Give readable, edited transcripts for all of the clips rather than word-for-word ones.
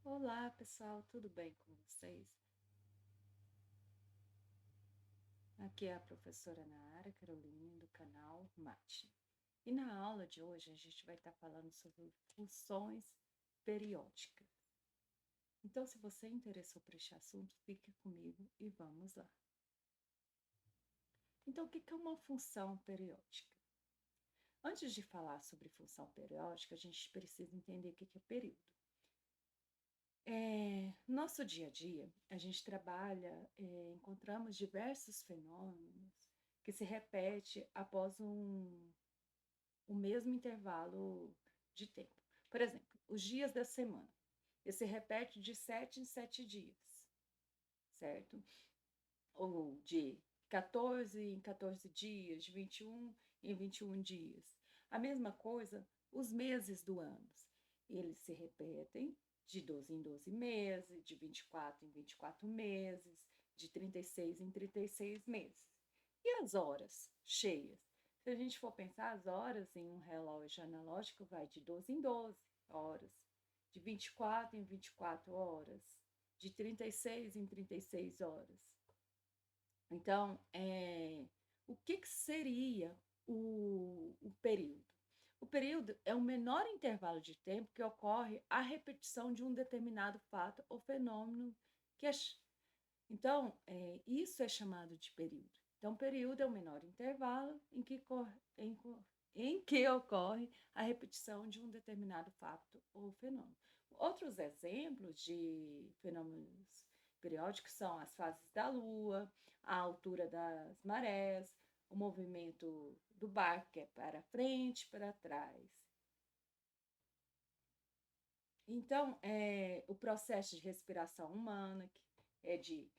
Olá, pessoal, tudo bem com vocês? Aqui é a professora Nara Carolina do canal Mate. E na aula de hoje a gente vai estar falando sobre funções periódicas. Então, se você interessou por este assunto, fique comigo e vamos lá. Então, o que é uma função periódica? Antes de falar sobre função periódica, a gente precisa entender o que é período. Nosso dia a dia, a gente trabalha, encontramos diversos fenômenos que se repete após o mesmo intervalo de tempo. Por exemplo, os dias da semana. Ele se repete de 7 em 7 dias, certo? Ou de 14 em 14 dias, de 21 em 21 dias. A mesma coisa, os meses do ano. Eles se repetem de 12 em 12 meses, de 24 em 24 meses, de 36 em 36 meses. E as horas cheias? Se a gente for pensar, as horas em um relógio analógico vai de 12 em 12 horas, de 24 em 24 horas, de 36 em 36 horas. Então, o que seria o período? O período é o menor intervalo de tempo que ocorre a repetição de um determinado fato ou fenômeno que é. Então, isso é chamado de período. Então, período é o menor intervalo em que ocorre a repetição de um determinado fato ou fenômeno. Outros exemplos de fenômenos periódicos são as fases da Lua, a altura das marés, o movimento do barco, que é para frente, para trás. Então, o processo de respiração humana, que é de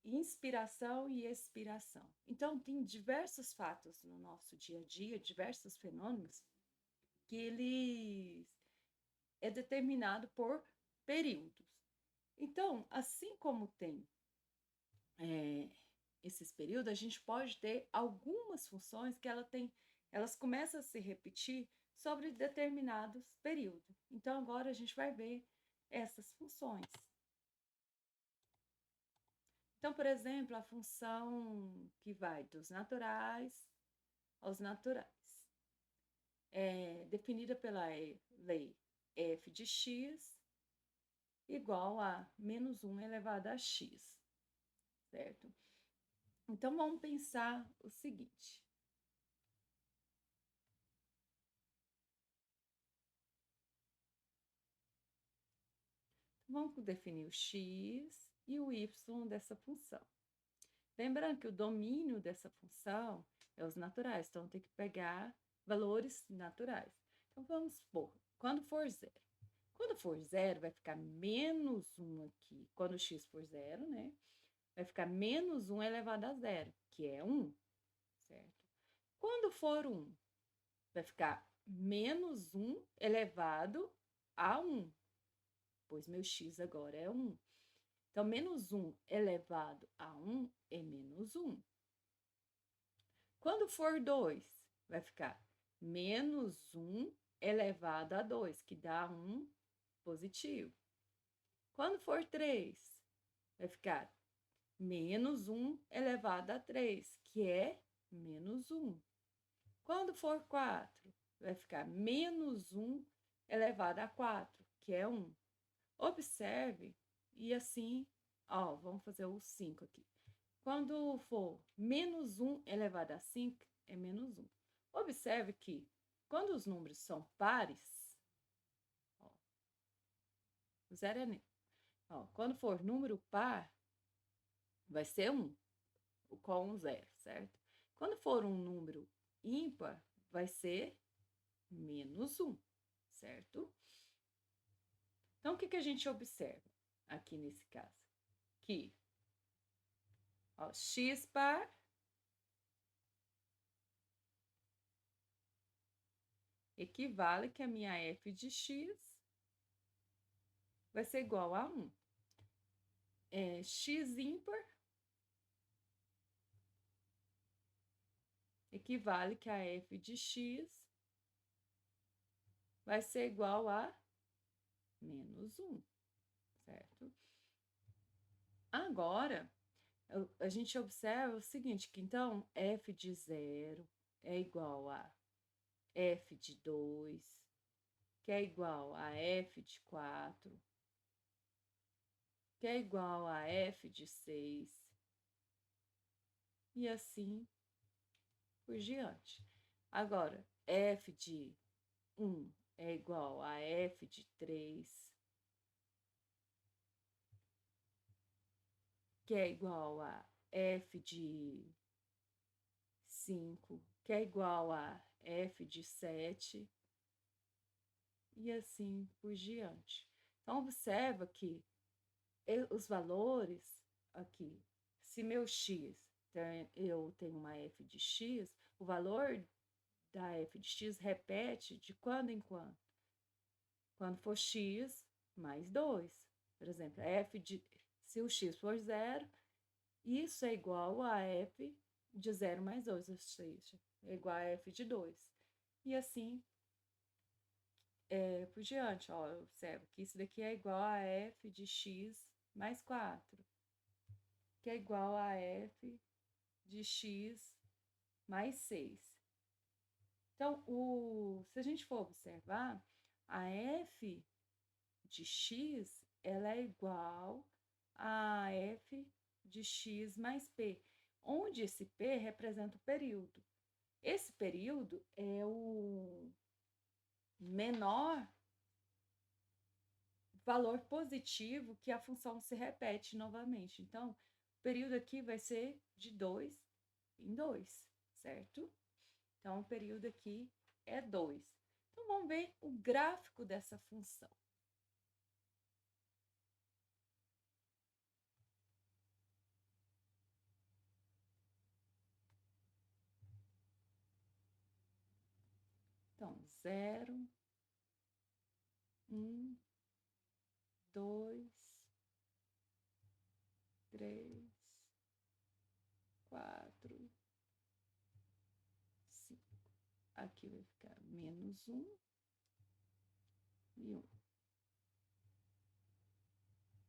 inspiração e expiração. Então, tem diversos fatos no nosso dia a dia, diversos fenômenos, que eles é determinado por períodos. Então, assim como tem é, esses períodos, a gente pode ter algumas funções que elas começam a se repetir sobre determinados períodos. Então, agora a gente vai ver essas funções. Então, por exemplo, a função que vai dos naturais aos naturais é definida pela lei f de x igual a menos 1 elevado a x, certo? Então, vamos pensar o seguinte. Vamos definir o x e o y dessa função. Lembrando que o domínio dessa função é os naturais, então tem que pegar valores naturais. Então, vamos supor, quando for zero. Quando for zero, vai ficar menos 1 aqui. Quando x for zero, né? Vai ficar menos 1 elevado a zero, que é 1, certo? Quando for 1, vai ficar menos 1 elevado a 1, pois meu x agora é 1. Então, menos 1 elevado a 1 é menos 1. Quando for 2, vai ficar menos 1 elevado a 2, que dá 1 positivo. Quando for 3, vai ficar menos 1 elevado a 3, que é menos 1. Quando for 4, vai ficar menos 1 elevado a 4, que é 1. Observe, e assim, ó, vamos fazer o 5 aqui. Quando for menos 1 elevado a 5, é menos 1. Observe que quando os números são pares, ó, o zero é neutro. Ó, quando for número par, vai ser 1, com um zero, certo? Quando for um número ímpar, vai ser menos 1, certo? Então, o que a gente observa aqui nesse caso? Que ó, x par equivale que a minha f de x vai ser igual a 1. X ímpar equivale que a f de x vai ser igual a menos 1, certo? Agora, a gente observa o seguinte, que então f de 0 é igual a f de 2, que é igual a f de 4, que é igual a f de 6, e assim por diante. Agora, f de 1 é igual a f de 3, que é igual a f de 5, que é igual a f de 7, e assim por diante. Então, observa que os valores aqui, se meu x, eu tenho uma f de x, o valor da f de x repete de quando em quando. Quando for x mais 2. Por exemplo, se o x for 0, isso é igual a f de 0 mais 2, ou seja, é igual a f de 2. E assim por diante. Ó, observa que isso daqui é igual a f de x mais 4, que é igual a f de x mais 6. Então, se a gente for observar, a f de x, ela é igual a f de x mais p, onde esse p representa o período. Esse período é o menor valor positivo que a função se repete novamente. Então, o período aqui vai ser de 2 em 2, certo? Então, o período aqui é 2. Então, vamos ver o gráfico dessa função. Então, 0, 1, 2, 3, 4, 5. Aqui vai ficar menos 1 e 1.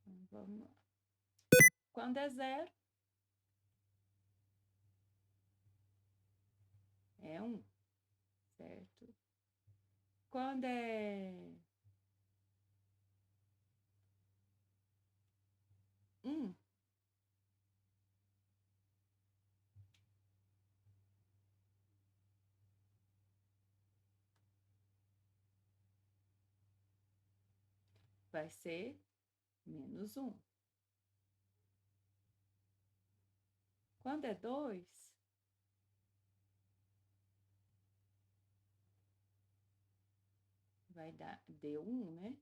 Então, vamos lá. Quando é 0, é 1, certo? Quando é 1, vai ser menos 1. Quando é 2, vai dar, deu 1, né?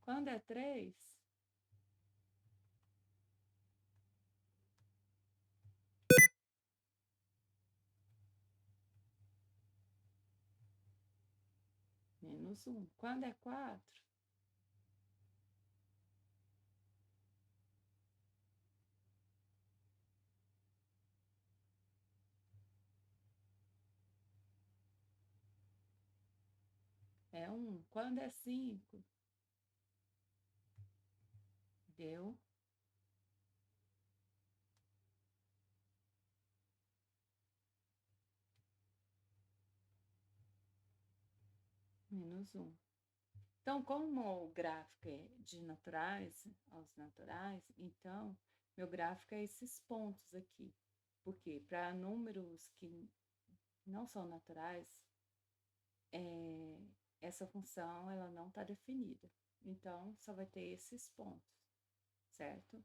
Quando é 3, menos 1. Quando é 4, é 1. Quando é 5, deu menos 1. Então, como o gráfico é de naturais aos naturais, então, meu gráfico é esses pontos aqui. Porque para números que não são naturais, essa função ela não está definida. Então, só vai ter esses pontos, certo?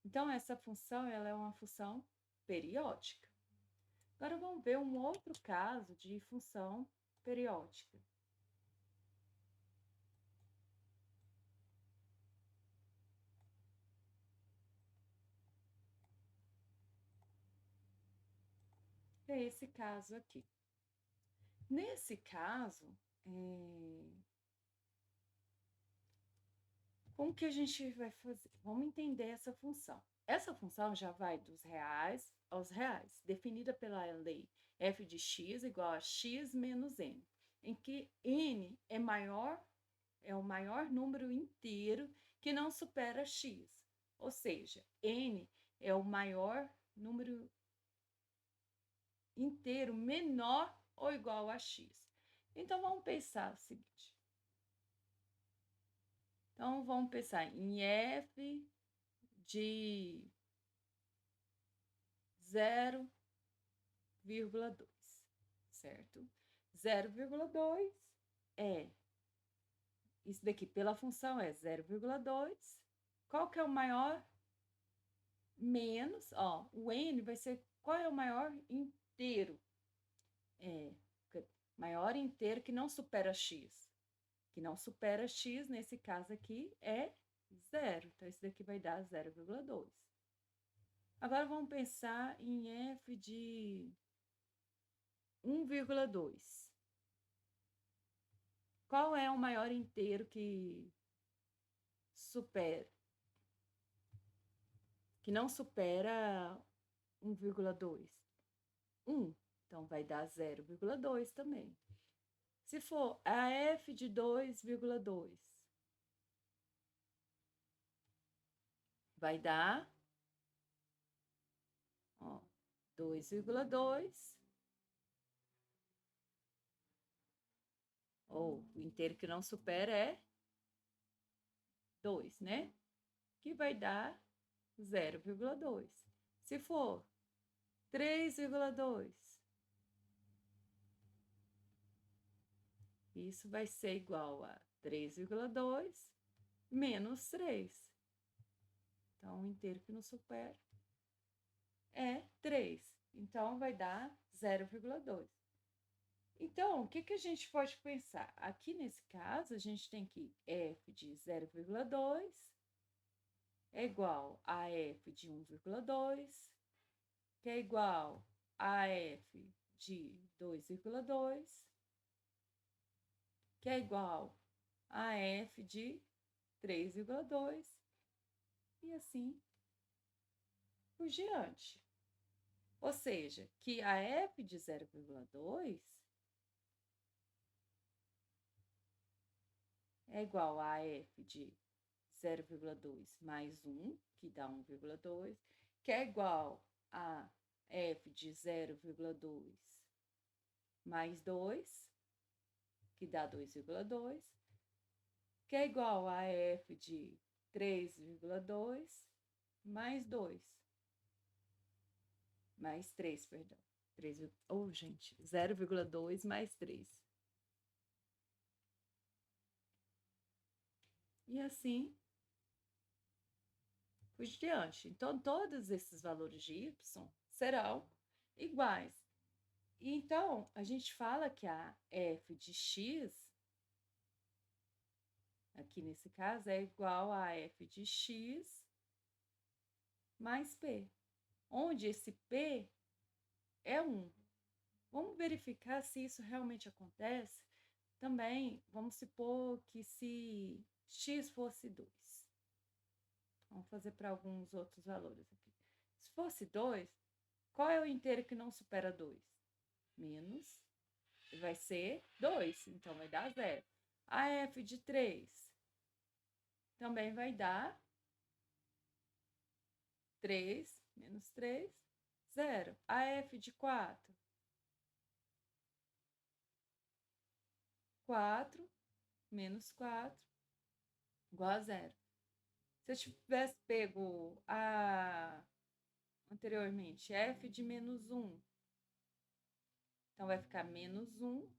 Então, essa função ela é uma função periódica. Agora, vamos ver um outro caso de função periódica. É esse caso aqui. Nesse caso, como que a gente vai fazer? Vamos entender essa função. essa função já vai dos reais aos reais, definida pela lei f de x igual a x menos n, em que n é o maior número inteiro que não supera x, ou seja, n é o maior número inteiro menor ou igual a x. Então, vamos pensar o seguinte. Então, vamos pensar em f de 0,2, certo? 0,2 é, isso daqui pela função é 0,2. Qual que é o maior? Menos, ó, o n vai ser, qual é o maior inteiro? Maior inteiro que não supera x. Que não supera x, nesse caso aqui, é 0. Então, isso daqui vai dar 0,2. Agora, vamos pensar em f de 1,2. Qual é o maior inteiro que não supera 1,2? 1. Então, vai dar 0,2 também. Se for a f de 2,2, vai dar 2,2, ou o inteiro que não supera é 2, né? Que vai dar 0,2. Se for 3,2, isso vai ser igual a 3,2 menos 3. Então, o inteiro que não supera é 3. Então, vai dar 0,2. Então, o que a gente pode pensar? Aqui, nesse caso, a gente tem que f de 0,2 é igual a f de 1,2, que é igual a f de 2,2, que é igual a f de 3,2, e assim por diante. Ou seja, que a f de 0,2 é igual a f de 0,2 mais 1, que dá 1,2, que é igual a f de 0,2 mais 2, que dá 2,2, que é igual a f de 3,2 mais 2, mais 3, perdão. 3, gente, 0,2 mais 3. E assim por diante. Então, todos esses valores de y serão iguais. Então, a gente fala que a f de x, aqui nesse caso, é igual a f de x mais p, onde esse p é 1. Vamos verificar se isso realmente acontece. Também, vamos supor que se x fosse 2. Vamos fazer para alguns outros valores aqui. Se fosse 2, qual é o inteiro que não supera 2? Menos, vai ser 2, então vai dar 0. A f de 3 também vai dar 3 menos 3, 0. A f de 4, 4 menos 4, igual a 0. Se eu tivesse pego anteriormente f de menos 1, então vai ficar menos 1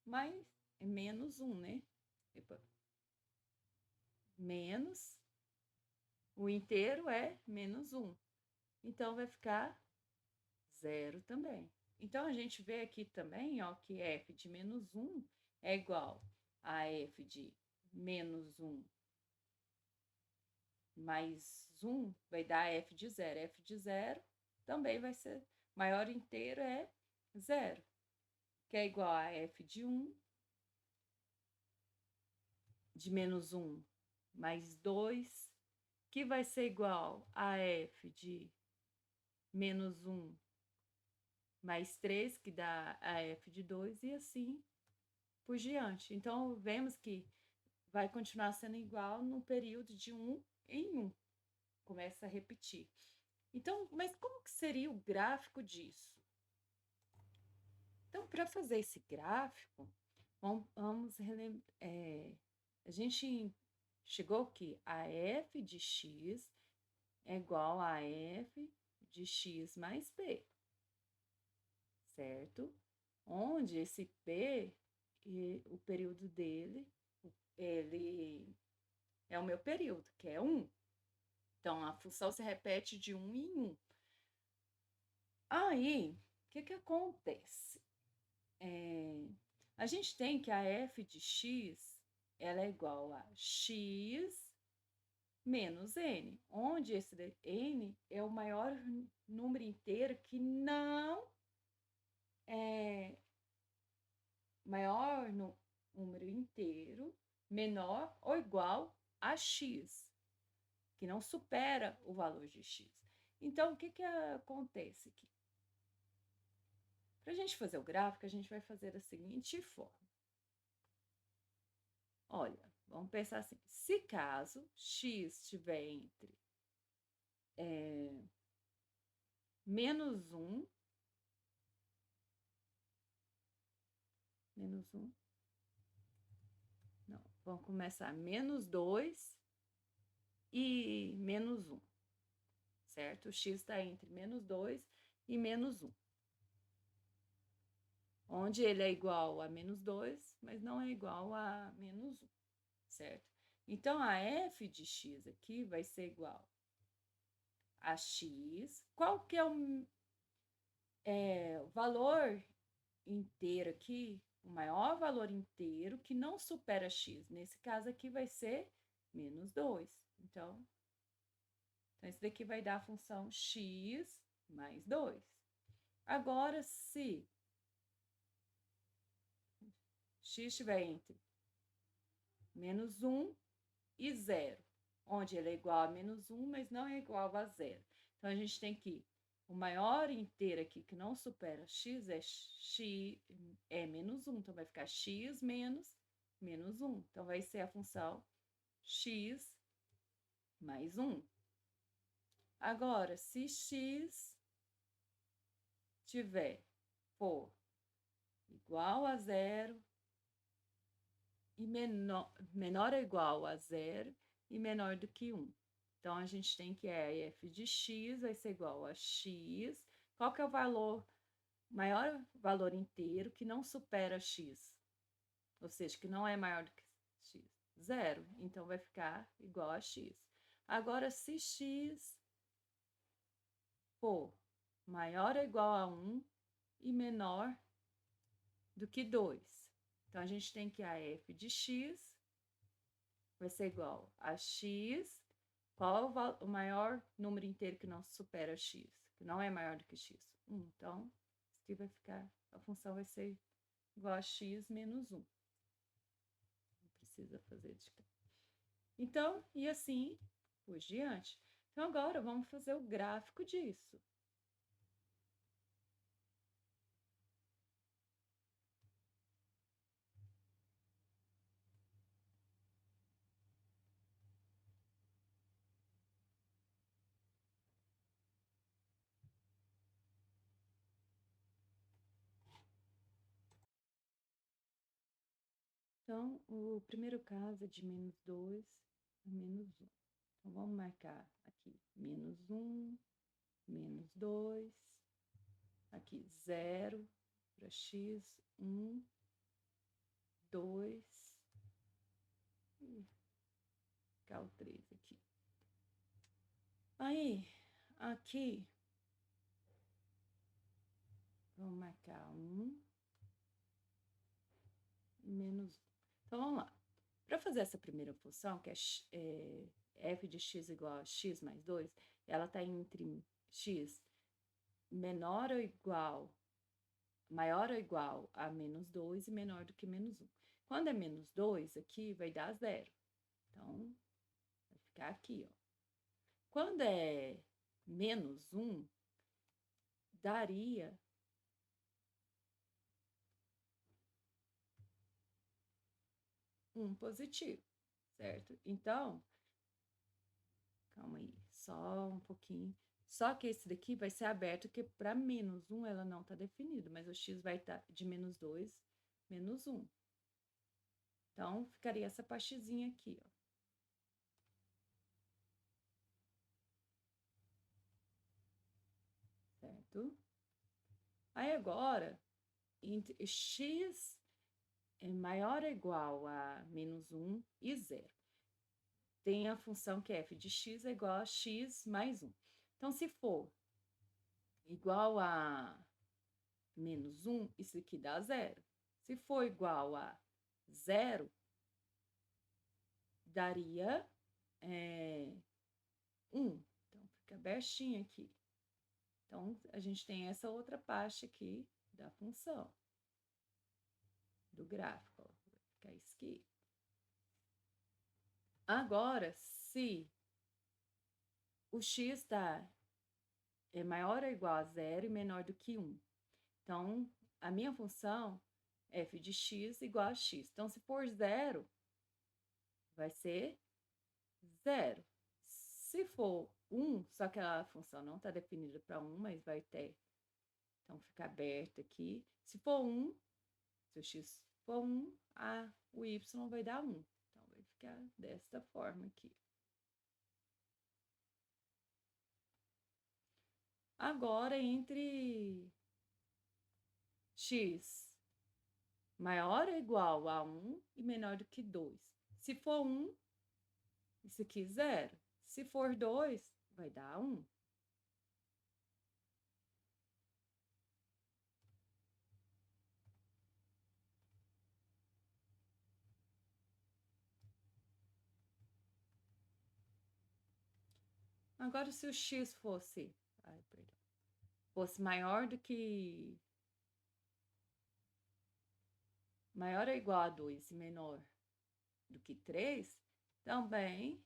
mais menos 1, né? Menos, o inteiro é menos 1. Então, vai ficar 0 também. Então, a gente vê aqui também, ó, que f de menos 1 é igual a f de menos 1 mais 1 vai dar f de 0. F de 0 também vai ser, maior inteiro é 0, que é igual a f de 1 de menos 1 mais 2 que vai ser igual a f de menos 1 mais 3, que dá a f de 2, e assim por diante. Então, vemos que vai continuar sendo igual no período de 1 em 1. Começa a repetir. Então, mas como que seria o gráfico disso? Então, para fazer esse gráfico, vamos relembrar. A gente chegou que a f de x é igual a f de x mais b, certo? Onde esse p, o período dele, ele é o meu período, que é 1. Então, a função se repete de 1 em 1. Aí, o que acontece? A gente tem que a f de x, ela é igual a x menos n, onde esse n é o maior número inteiro que não é maior número inteiro menor ou igual a x, que não supera o valor de x. Então, o que acontece aqui? Para a gente fazer o gráfico, a gente vai fazer da seguinte forma. Olha, vamos pensar assim, se caso x estiver entre menos 1, não, vamos começar menos 2 e menos 1, certo? O x está entre menos 2 e menos 1, onde ele é igual a menos 2, mas não é igual a menos 1, certo? Então, a f de x aqui vai ser igual a x. Qual que é o valor inteiro aqui? O maior valor inteiro que não supera x. Nesse caso aqui vai ser menos 2. Então, isso daqui vai dar a função x mais 2. Agora, se x estiver entre menos 1 e 0, onde ele é igual a menos 1, mas não é igual a 0. Então, a gente tem que o maior inteiro aqui que não supera x é menos 1. Então, vai ficar x menos menos 1. Então, vai ser a função x mais 1. Agora, se x for igual a 0 e menor ou igual a 0 e menor do que 1. Então, a gente tem que a f de x vai ser igual a x. Qual que é o maior valor inteiro que não supera x? Ou seja, que não é maior do que x? 0. Então, vai ficar igual a x. Agora, se x for maior ou igual a 1 e menor do que 2. Então, a gente tem que a f de x vai ser igual a x. Qual é o maior número inteiro que não supera x? Que não é maior do que x? 1. Então, isso aqui vai ficar, a função vai ser igual a x menos 1. Não precisa fazer de cá. Então, e assim por diante. Então, agora vamos fazer o gráfico disso. Então, o primeiro caso é de menos 2 a menos 1. Então, vamos marcar aqui menos 1, menos 2, aqui 0 para x, 1, 2, e ficar o 3 aqui. Aí, aqui, vamos marcar 1, menos 1. Então, vamos lá. Para fazer essa primeira função, que é f de x igual a x mais 2, ela está entre x menor ou igual, maior ou igual a menos 2 e menor do que menos 1. Quando é menos 2, aqui vai dar 0. Então, vai ficar aqui, ó. Quando é menos 1, daria um positivo, certo? Então, calma aí, só um pouquinho. Só que esse daqui vai ser aberto, porque para menos 1 ela não está definida, mas o x vai estar de menos 2, menos 1. Então, ficaria essa partezinha aqui, ó. Certo? Aí agora, x é maior ou igual a menos 1 e 0. Tem a função que f de x é igual a x mais 1. Então, se for igual a menos 1, isso aqui dá 0. Se for igual a 0, daria 1. Então, fica abertinho aqui. Então, a gente tem essa outra parte aqui da função, do gráfico. Ó. Vai ficar isso aqui. Agora, se o x é maior ou igual a 0 e menor do que 1. Então, a minha função f de x igual a x. Então, se for 0, vai ser 0. Se for 1, só que a função não está definida para 1, mas vai ter. Então, fica aberto aqui. Se for 1, se o x for 1, o y vai dar 1. Então, vai ficar desta forma aqui. Agora, entre x maior ou igual a 1 e menor do que 2. Se for 1, isso aqui é 0. Se for 2, vai dar 1. Agora, se o x fosse maior ou igual a 2 e menor do que 3, também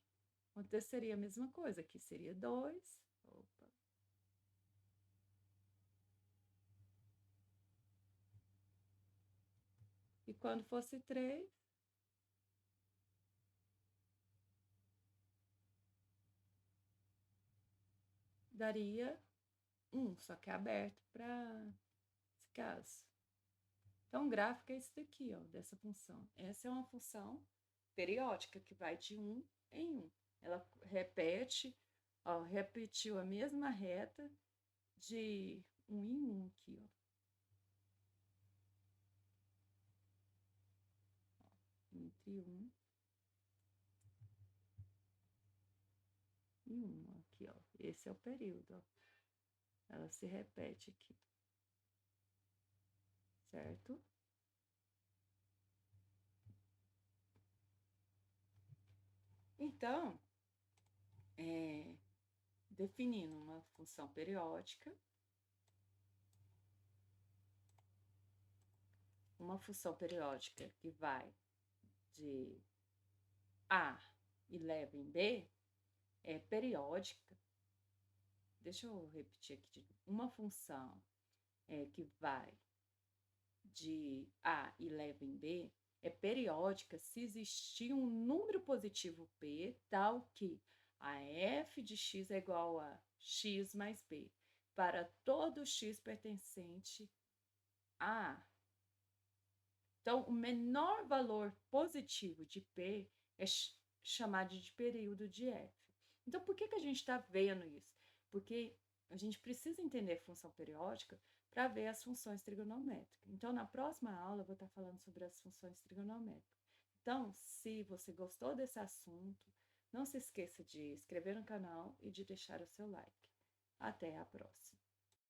aconteceria a mesma coisa. Aqui seria 2. Opa. E quando fosse 3, daria 1, só que é aberto para esse caso. Então, o gráfico é esse daqui, ó, dessa função. Essa é uma função periódica que vai de 1 em 1. Ela repete, ó, repetiu a mesma reta de 1 em 1 aqui, ó. Entre 1 e 1, ó, aqui, ó. Esse é o período, ó. Ela se repete aqui. Certo? Então, definindo uma função periódica, que vai de A e leva em B, é periódica. Deixa eu repetir aqui. Uma função que vai de A e leva em B é periódica se existir um número positivo P tal que a f de x é igual a x mais b para todo x pertencente a A. Então, o menor valor positivo de P é chamado de período de f. Então, por que a gente está vendo isso? Porque a gente precisa entender a função periódica para ver as funções trigonométricas. Então, na próxima aula, eu vou estar falando sobre as funções trigonométricas. Então, se você gostou desse assunto, não se esqueça de inscrever no canal e de deixar o seu like. Até a próxima!